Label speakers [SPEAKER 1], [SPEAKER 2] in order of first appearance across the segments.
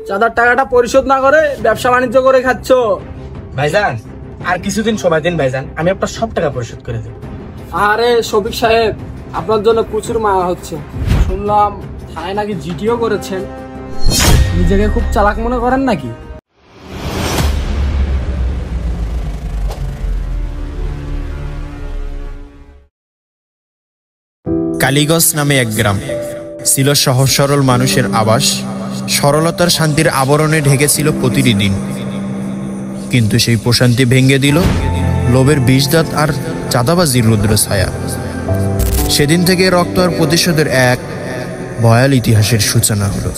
[SPEAKER 1] চাঁদার টাকাটা পরিশোধ না করে ব্যবসা বাণিজ্য করে খাচ্ছ।
[SPEAKER 2] ভাইজান আর কিছুদিন সময় দিন ভাইজান, আমি আপনার সব টাকা পরিশোধ করে দেব।
[SPEAKER 1] আরে শফিক সাহেব, আপনার জন্য প্রচুর মায়া হচ্ছে। শুনলাম থানায় নাকি জিডিও করেছেন, নিজেকে খুব চালাক মনে করেন নাকি?
[SPEAKER 3] কালীগঞ্জ নামে এক গ্রাম ছিল সহজ সরল মানুষের আবাস। সরলতার শান্তির আবরণে ঢেকেছিল প্রতিটি দিন, কিন্তু সেই প্রশান্তি ভেঙে দিল লোভের বিষদাঁত আর চাঁদাবাজির রুদ্র ছায়া। সেদিন থেকে রক্ত আর প্রতিশোধের এক ভয়াল ইতিহাসের সূচনা হলো।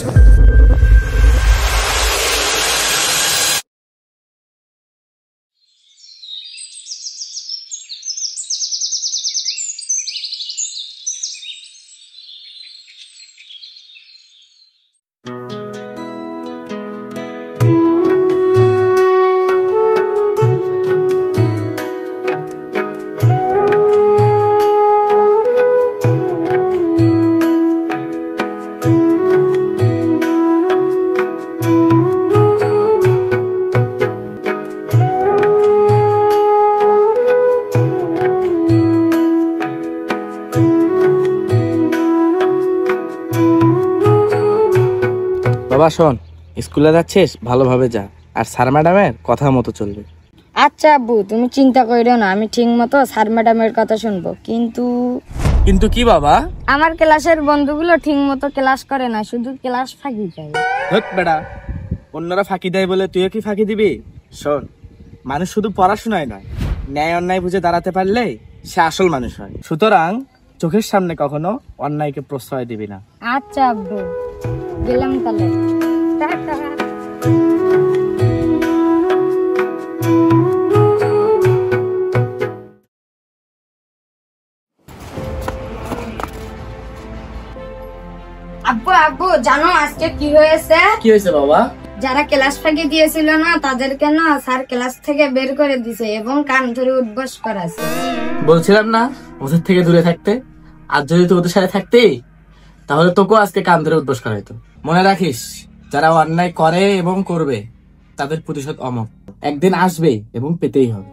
[SPEAKER 2] বাবা শোন, স্কুলে যাচ্ছিস ভালোভাবে যা, আর স্যার ম্যাডামের কথা মতো চলবে।
[SPEAKER 4] আচ্ছা আব্বু, তুমি চিন্তা কইরো না, আমি ঠিক মতো স্যার ম্যাডামের কথা শুনবো।
[SPEAKER 2] কিন্তু কি বাবা?
[SPEAKER 4] আমার ক্লাসের বন্ধুগুলো ঠিক মতো ক্লাস করে না, শুধু ক্লাস ফাঁকি যায়।
[SPEAKER 2] ধুৎ বেটা, অন্যরা ফাঁকি দেয় বলে তুইও কি ফাঁকি দিবি? শোন, মানুষ শুধু পড়াশোনায় নয়, ন্যায় অন্যায় বুঝে দাঁড়াতে পারলে সে আসল মানুষ হয়। সুতরাং চোখের সামনে কখনো অন্যায়কে প্রশ্রয় দিবি না।
[SPEAKER 4] আচ্ছা আব্বু, গেলাম তাহলে, টাটা। আব্বু আব্বু, জানো আজকে কি হয়েছে?
[SPEAKER 2] কি হয়েছে বাবা?
[SPEAKER 4] যারা ক্লাস ফাঁকি দিয়েছিল না, তাদেরকে না স্যার ক্লাস থেকে বের করে দিছে এবং কান ধরে উঠবস করাছে।
[SPEAKER 2] বলছিলাম না ওদের থেকে দূরে থাকতে, আর যদি তুই ওদের সাথে থাকতে তাহলে তোকেও আজকে কান ধরে উদ্বোস করা হতো। মনে রাখিস, যারা অন্যায় করে এবং করবে তাদের প্রতিশোধ অমর একদিন আসবে এবং পেতেই হবে।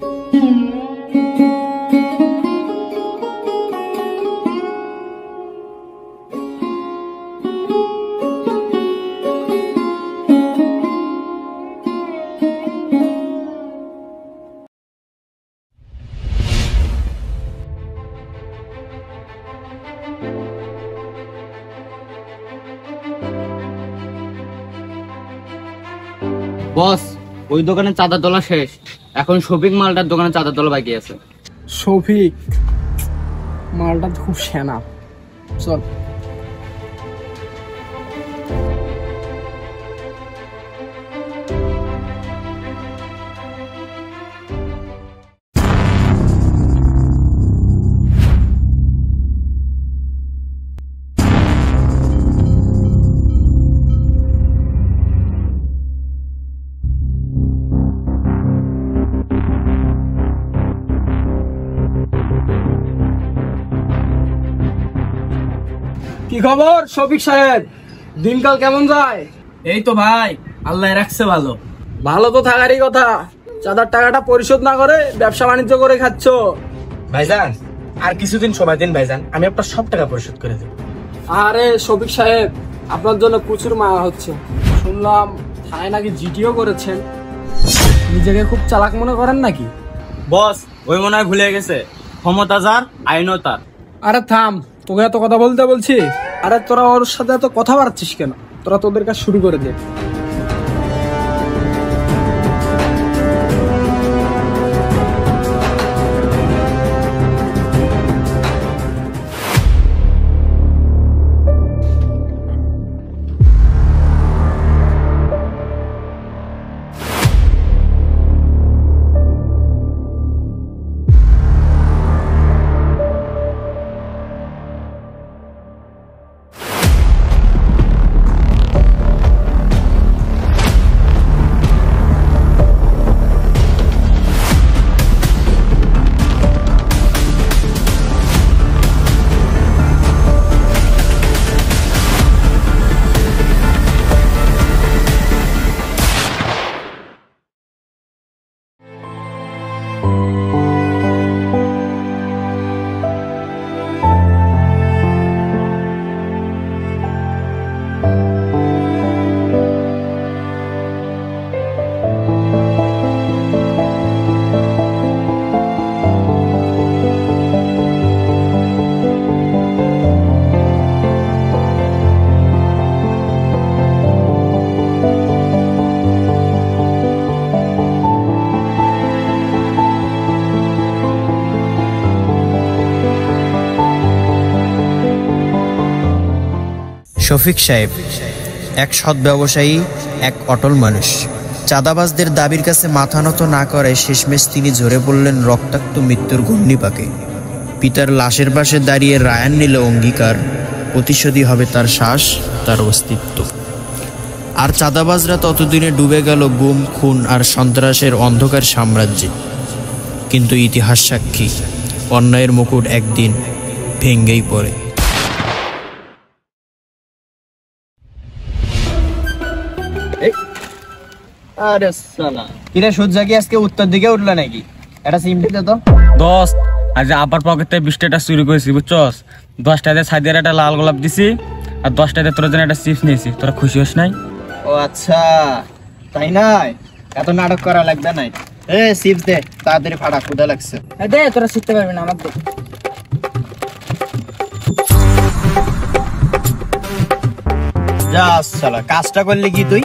[SPEAKER 5] বস, ওই দোকানে চাঁদা তোলা শেষ, এখন শপিং মালটার দোকানে চাঁদা তোলা বাকি আছে।
[SPEAKER 1] শফিক, মালটা খুব সেনা। চল। কি খবর শফিক সাহেব, দিনকাল কেমন যায়?
[SPEAKER 2] এই তো ভাই, আল্লাহ রাখছে ভালো।
[SPEAKER 1] ভালো তো থাকারই কথা, চাঁদার টাকাটা পরিশোধ না করে ব্যবসা বাণিজ্য করে খাচ্ছ।
[SPEAKER 2] ভাইজান আর কিছুদিন সময় দিন ভাইজান, আমি আপনার সব টাকা পরিশোধ করে দেব।
[SPEAKER 1] আরে শফিক সাহেব, আপনার জন্য প্রচুর মায়া হচ্ছে। শুনলাম থানায় নাকি জিডিও করেছেন, নিজেকে খুব চালাক মনে করেন নাকি?
[SPEAKER 5] বস, ওই মনে হয় ভুলে গেছে, ক্ষমতা যার আইনও তার।
[SPEAKER 1] আরে থাম, তোকে এত কথা বলতে বলছি। আরে তোরা ওর সাথে এত কথা বাড়াচ্ছিস কেন? তোরা তোদের কাজ শুরু করে দে।
[SPEAKER 3] শফিক সাহেব এক সৎ ব্যবসায়ী, এক অটল মানুষ। চাঁদাবাজদের দাবির কাছে মাথা নত না করে শেষমেশ তিনি ঝরে পড়লেন রক্তাক্ত মৃত্যুর ঘূর্ণিপাকে। পিতার লাশের পাশে দাঁড়িয়ে রায়ান নিল অঙ্গীকার, প্রতিশোধী হবে তার শ্বাস, তার অস্তিত্ব। আর চাঁদাবাজরা ততদিনে ডুবে গেল গুম, খুন আর সন্ত্রাসের অন্ধকার সাম্রাজ্যে। কিন্তু ইতিহাস সাক্ষী, অন্যায়ের মুকুট একদিন ভেঙ্গেই পড়ে।
[SPEAKER 5] আরে সালা,
[SPEAKER 2] কিরে সূর্যা কি আজকে উত্তর দিকে উঠলো নাকি? এটা সিম দিতে তো।
[SPEAKER 5] দোস্ত, আজ আব্বার পকেট থেকে 20 টাকা চুরি করেছি বুঝছস। 10 টাকাতে সাইদের একটা লাল গোলাপ দিছি, আর 10 টাকাতে তোর জন্য একটা চিপস নিয়েছি। তোরা খুশি হস নাই?
[SPEAKER 2] ও আচ্ছা, তাই নাই, এত নাটক করা লাগবে নাই। চিপস দে, তাড়াতাড়ি ফাড়া, ক্ষুধা লাগছে।
[SPEAKER 1] দে, তোরা শিখতে পারবি না আমার দে।
[SPEAKER 2] যা শালা, কাজটা করলি কি তুই?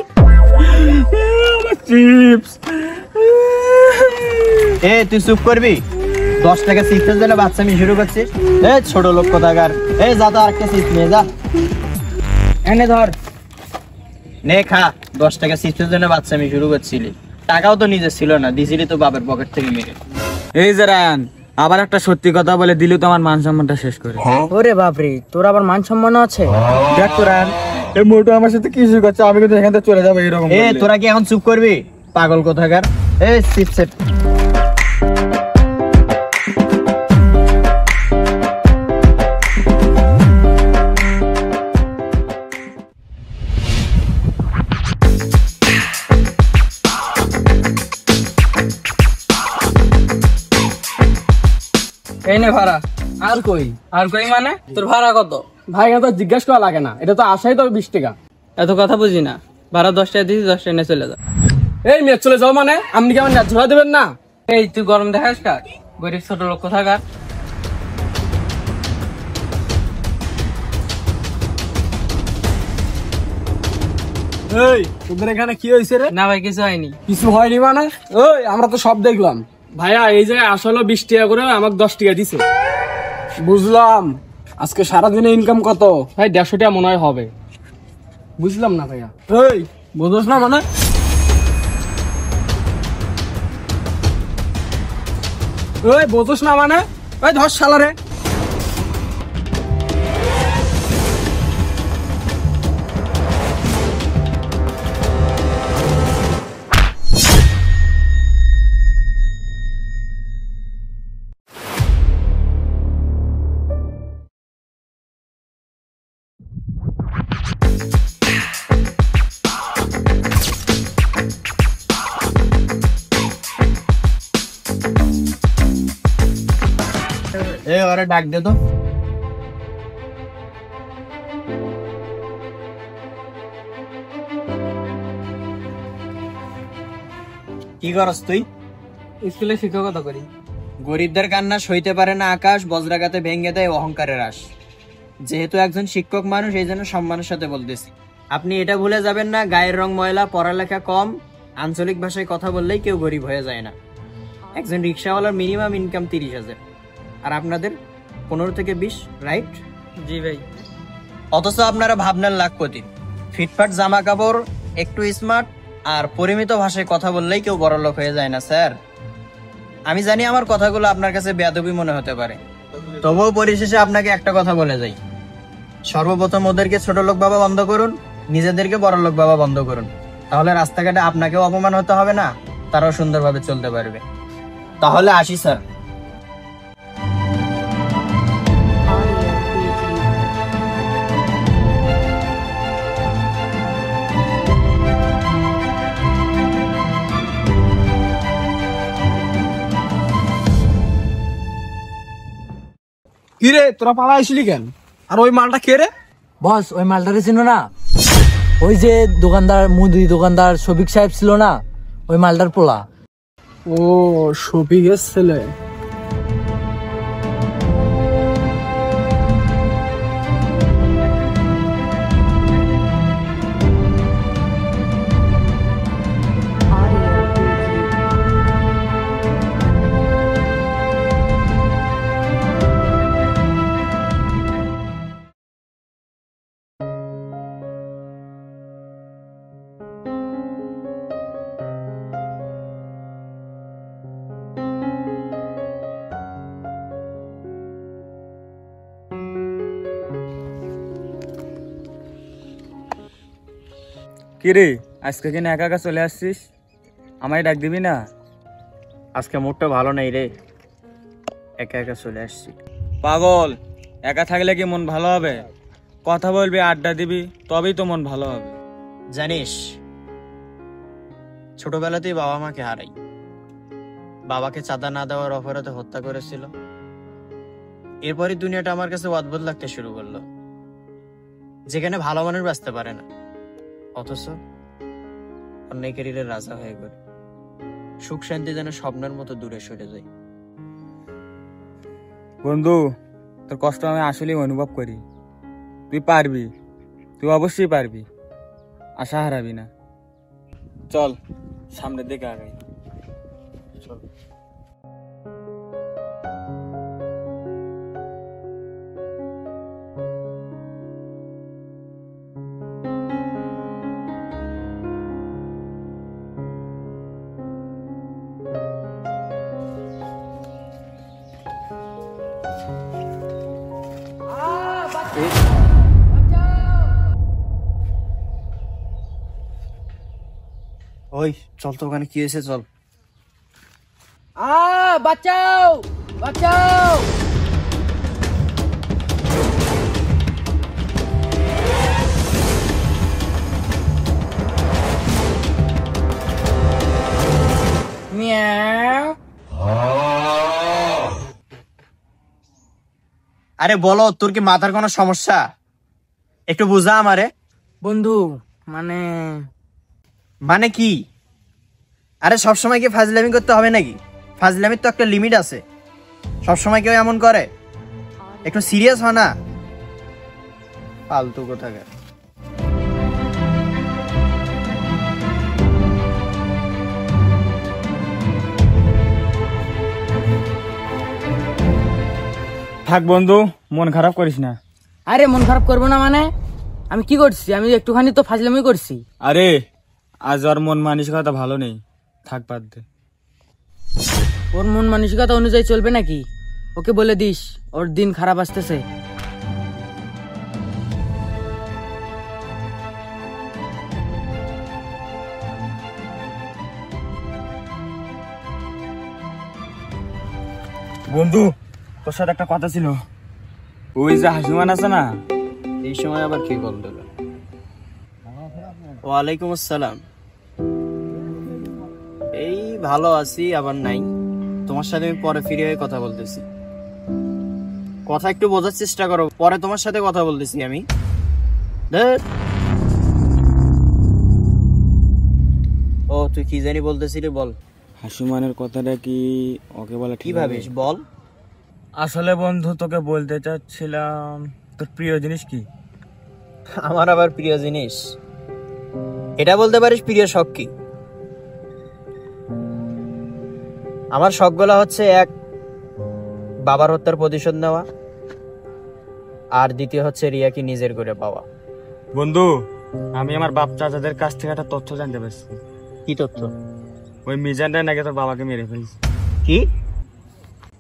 [SPEAKER 5] চিপস।
[SPEAKER 2] তুই চুপ করবি? 10 টাকা চিপসের জন্য বাচ্চামি শুরু করছিস? ছোট লোক কোথাকার। যা তো আরেকটা চিপস নিয়ে যা।
[SPEAKER 1] এনে ধর,
[SPEAKER 2] নে খা। 10 টাকা চিপসের জন্য বাচ্চামি শুরু করছিলি, টাকাও তো নিজে ছিল না, দিছিলি তো বাবার পকেট থেকে মেরে।
[SPEAKER 5] এই যে রায়ান, আবার একটা সত্যি কথা বলে দিলি তো আমার মান সম্মানটা শেষ করে।
[SPEAKER 1] ওরে বাপরে, তোর আবার মান সম্মান আছে?
[SPEAKER 5] দেখ তো রায়ান, এই মোটো আমার সাথে কি শুরু করছে, আমি কিন্তু এখান থেকে চলে যাবো এরকম।
[SPEAKER 2] তোরা কি এখন চুপ করবি? পাগল কোথাকার। চিপসের
[SPEAKER 1] এই নে ভাড়া। আর কই মানে? তোর ভাড়া কত? ভাই এত জিজ্ঞেস করা লাগে না, এটা তো আসাই তো 20 টাকা। এত কথা বুঝি না, ভাড়া 10 টাকা দিয়েছি, 10 টাকা নিয়ে চলে যা। এই মেয়ে চলে যাও মানে? আপনি কি আমার ন্যায ঝোলা দেবেন না? এই তুই গরম দেখাস কার? গরিব ছোট লোক কোথাকার। এই তোদের এখানে কি হয়েছে রে? না ভাই, কিছু হয়নি। কিছু হয়নি মানে? ওই আমরা তো সব দেখলাম। ভাইয়া এই জায়গায় আসলে 20 টাকা করে আমাকে 10 টাকা দিছে। বুঝলাম। আজকে সারাদিনে ইনকাম কত? ভাই 150 টাকা মনে হয় হবে। বুঝলাম না ভাইয়া। এই বুঝোস না মানে? ওই বুঝোস না মানে? ওই ধর শালা রে।
[SPEAKER 2] ওরা ডাক দে তো। কি করস তুই?
[SPEAKER 1] স্কুলে শিক্ষকতা করি।
[SPEAKER 2] গরিবদের কান্না সইতে পারে না আকাশ, বজ্রাঘাতে ভেঙে দেয় অহংকারের আশ। যেহেতু একজন শিক্ষক মানুষ, এই জন্য সম্মানের সাথে বলতেছি, আপনি এটা ভুলে যাবেন না, গায়ের রং ময়লা, পড়ালেখা কম, আঞ্চলিক ভাষায় কথা বললেই কেউ গরিব হয়ে যায় না। একজন রিক্সাওয়ালার মিনিমাম ইনকাম 30,000, আর আপনাদের 15 থেকে 20, রাইট?
[SPEAKER 1] জি ভাই।
[SPEAKER 2] অথচ আপনারা ভাবনার লাখপতি। ফিটফাট জামা কাপড়, একটু স্মার্ট আর পরিমিত ভাষায় কথা বললেই কেউ বড়লোক হয়ে যায় না স্যার। আমি জানি আমার কথাগুলো আপনার কাছে বেয়াদবি মনে হতে পারে, তবুও পরিশেষে আপনাকে একটা কথা বলে যাই। সর্বপ্রথম ওদেরকে ছোট লোক বাবা বন্ধ করুন, নিজেদেরকে বড় লোক বাবা বন্ধ করুন। তাহলে রাস্তাঘাটে আপনাকেও অপমান হতে হবে না, তারাও সুন্দরভাবে চলতে পারবে। তাহলে আসি স্যার।
[SPEAKER 1] কি রে, তোরা পালা আসলি কেন? আর ওই মালটা কে রে?
[SPEAKER 6] বস, ওই মালটারে চিনো না? ওই যে দোকানদার, মুদি দোকানদার শফিক সাহেব ছিল না, ওই মালটার পোলা।
[SPEAKER 1] ও, শফিকের ছেলে।
[SPEAKER 5] কি রে আজকে কিনা একা একা চলে আসছিস? আমায় ডাক দিবি না?
[SPEAKER 3] আজকে মুডটা ভালো নেই রে, একা একা চলে আসছি।
[SPEAKER 5] পাগল, একা থাকলে কি মন ভালো হবে? কথা বলবি, আড্ডা দিবি, তবেই তো মন ভালো হবে।
[SPEAKER 3] জানিস, ছোটবেলাতেই বাবা মাকে হারাই। বাবাকে চাঁদা না দেওয়ার অপরাধে হত্যা করেছিল। এরপরই দুনিয়াটা আমার কাছে অদ্ভুত লাগতে শুরু করলো, যেখানে ভালো মানুষ বাঁচতে পারে না, অথচ অন্যায়কারীরা রাজা হয়ে গেল। সুখ শান্তি যেন স্বপ্নের মতো দূরে সরে যায়।
[SPEAKER 5] বন্ধু, তোর কষ্ট আমি আসলেই অনুভব করি। তুই পারবি, তুই অবশ্যই পারবি, আশা হারাবি না। চল সামনের দিকে আগাই। চল।
[SPEAKER 3] ওই চল তো, ওখানে কি হয়েছে? চল।
[SPEAKER 6] বাঁচাও বাঁচাও! মিয়াও।
[SPEAKER 3] আরে বলো, তোর কি মাথার কোনো সমস্যা? একটু বুঝা আমারে।
[SPEAKER 6] বন্ধু,
[SPEAKER 3] মানে কি? আরে সবসময় কি ফাজলামি করতে হবে নাকি? ফাজলামির তো একটা লিমিট আছে। সবসময় কেউ এমন করে? একটু সিরিয়াস হ না, ফালতু কোথাকার।
[SPEAKER 5] থাক বন্ধু, মন খারাপ করিস না।
[SPEAKER 6] আরে মন খারাপ করবো না মানে? আমি কি করছি? আমি একটুখানি তো ফাজলামি করছি।
[SPEAKER 5] আরে আজ ওর মন মানসিকতা ভালো নেই, থাক বাদ দে।
[SPEAKER 6] ওর মন মানসিকতা অনুযায়ী চলবে নাকি? ওকে বলে দিস ওর দিন খারাপ আসতেছে।
[SPEAKER 5] বন্ধু, তোর সাথে একটা কথা ছিল। ওই যে হাসিমান আছে না,
[SPEAKER 3] এই সময় আবার কি কল দিল? ওয়ালাইকুম আসসালাম। এই ভালো আছি, আবার নাই। তোমার সাথে আমি পরে ফিরে হয়ে কথা বলতেছি। কথা একটু বোঝার চেষ্টা করো, পরে তোমার সাথে কথা বলতেছি আমি। ও তুই কি জানি বলতেছিলি, বল।
[SPEAKER 5] হাসিমানের কথাটা কি ওকে বলে
[SPEAKER 3] কি ভাবিস বল।
[SPEAKER 5] আসলে বন্ধু, তোকে বলতে চাচ্ছিলাম, তোর প্রিয় জিনিস কি?
[SPEAKER 3] আমার আবার প্রিয় জিনিস? এটা বলতে পারিস প্রিয় শখ কি? আমার শখগুলা হচ্ছে, এক, বাবার হত্যার প্রতিশোধ নেওয়া, আর দ্বিতীয় হচ্ছে রিয়াকে নিজের করে পাওয়া।
[SPEAKER 5] বন্ধু, আমি আমার বাপ চাচাদের কাছ থেকে একটা তথ্য জানতে পারছি।
[SPEAKER 3] কি তথ্য?
[SPEAKER 5] ওই মিজানটা নাকি তোর বাবাকে মেরে ফেলছে।
[SPEAKER 3] কি?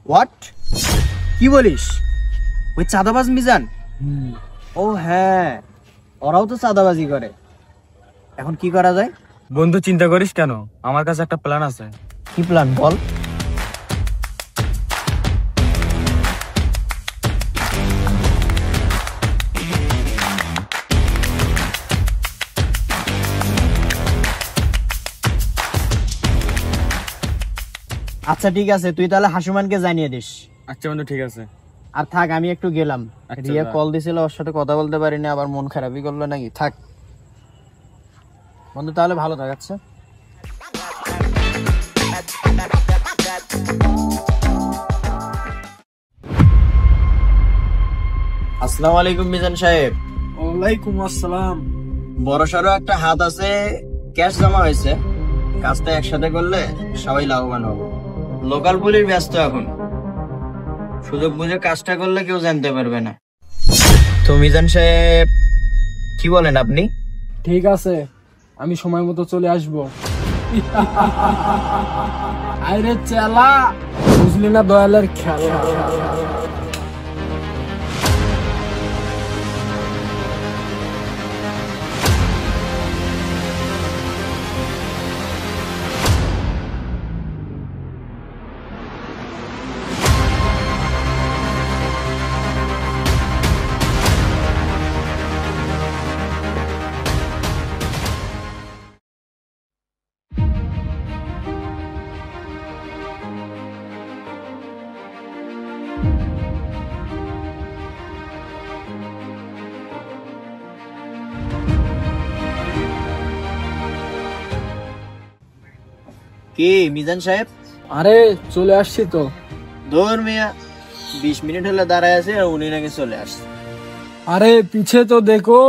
[SPEAKER 3] হোয়াট? কি বলিস? ওই চাঁদাবাজ মিজান? ও হ্যাঁ, ওরাও তো চাঁদাবাজি করে। এখন কি করা যায়?
[SPEAKER 5] বন্ধু, চিন্তা করিস কেন, আমার কাছে একটা প্ল্যান আছে।
[SPEAKER 3] কি প্ল্যান বল? আচ্ছা ঠিক আছে, তুই তাহলে হাসুমানকে জানিয়ে দিস।
[SPEAKER 5] আচ্ছা বন্ধু, ঠিক আছে।
[SPEAKER 3] আর থাক, আমি একটু গেলাম।
[SPEAKER 5] আচ্ছা,
[SPEAKER 3] রিয়া
[SPEAKER 5] যা।
[SPEAKER 3] কল দিছিল, ওর সাথে কথা বলতে পারিনি, আবার মন খারাপই করলো নাকি। থাক বন্ধু, তাহলে ভালো থাক। আচ্ছা, আসসালামু আলাইকুম মিজান সাহেব।
[SPEAKER 1] ওয়ালাইকুম আসসালাম।
[SPEAKER 3] বড় সড়ো একটা হাত আছে, ক্যাশ জমা হয়েছে। কাজটা একসাথে করলে সবাই লাভবান হবে। লোকাল পুলিশ ব্যস্ত এখন, সুযোগ বুঝে কাজটা করলে কেউ জানতে পারবে না। তো মিজান সাহেব, কি বলেন আপনি?
[SPEAKER 1] ঠিক আছে, আমি সময় মতো চলে আসবো। আরে চেলা, বুঝলি না দয়ালের খেলা।
[SPEAKER 3] কি মিজান সাহেব?
[SPEAKER 1] আরে চলে আসছি তো।
[SPEAKER 3] দৌড় মিয়া, 20 মিনিট হলে দাঁড়ায় আছে আর উনি নাকি চলে আসছে।
[SPEAKER 1] আরে পিছে তো দেখো।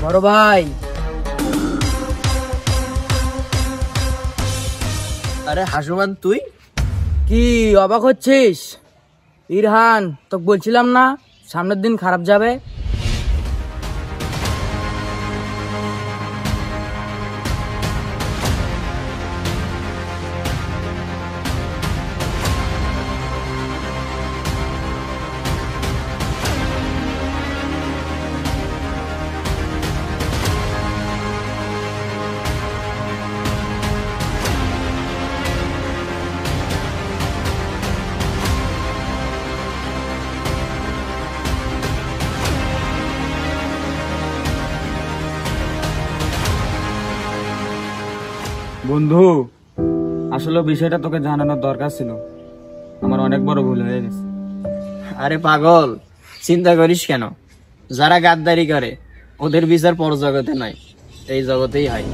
[SPEAKER 6] বড় ভাই,
[SPEAKER 3] আরে হাসুমান তুই?
[SPEAKER 6] কি অবাক হচ্ছিস? ইরহান, তোকে বলছিলাম না সামনের দিন খারাপ যাবে।
[SPEAKER 5] বন্ধু, আসলে বিষয়টা তোকে জানানোর দরকার ছিল। আমার অনেক বড় ভুল হয়ে গেছে।
[SPEAKER 3] আরে পাগল, চিন্তা করিস কেন? যারা গাদ্দারি করে ওদের বিচার পর জগতে নয়, এই জগতেই হয়।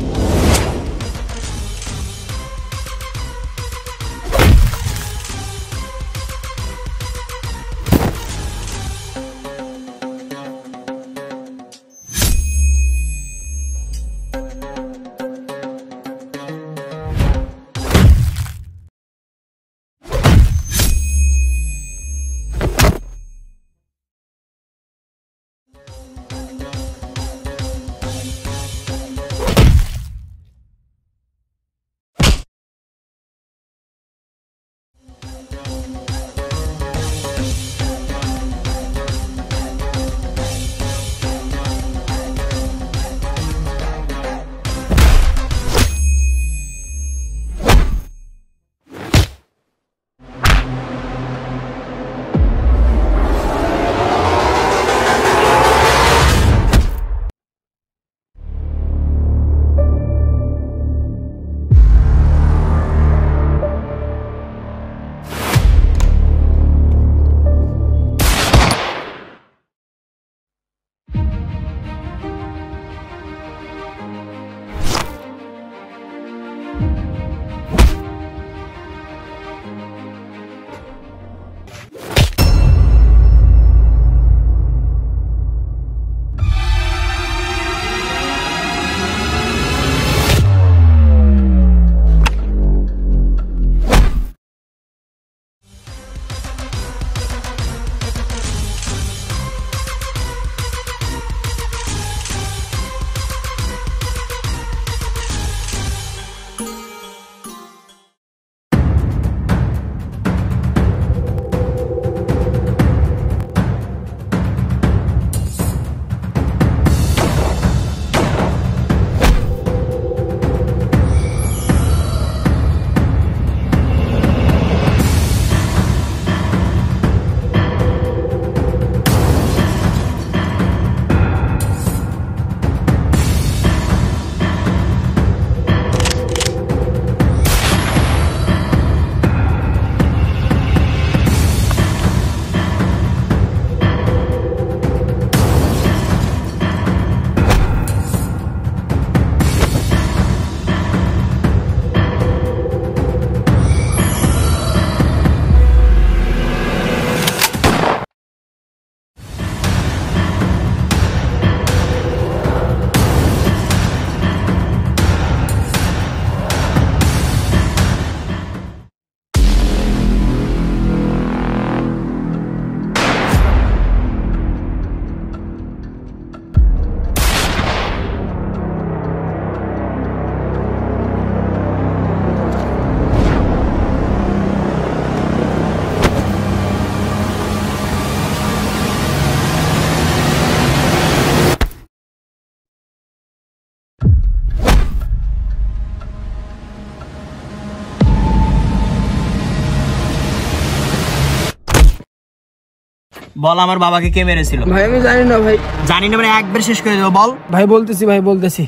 [SPEAKER 3] বল আমার বাবাকে কে মেরেছিল?
[SPEAKER 1] ভাই আমি জানি না ভাই।
[SPEAKER 3] জানি না মানে একবার শেষ করে দেবো, বল।
[SPEAKER 1] ভাই বলতেছি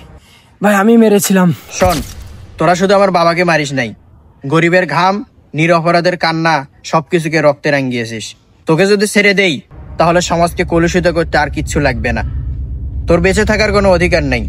[SPEAKER 1] ভাই আমি মেরেছিলাম।
[SPEAKER 3] শোন, তোরা শুধু আমার বাবাকে মারিস নাই, গরিবের ঘাম, নিরপরাধের কান্না সবকিছুকে রক্তে রাঙিয়েছিস। তোকে যদি ছেড়ে দেই তাহলে সমাজকে কলুষিত করতে আর কিচ্ছু লাগবে না, তোর বেঁচে থাকার কোনো অধিকার নাই।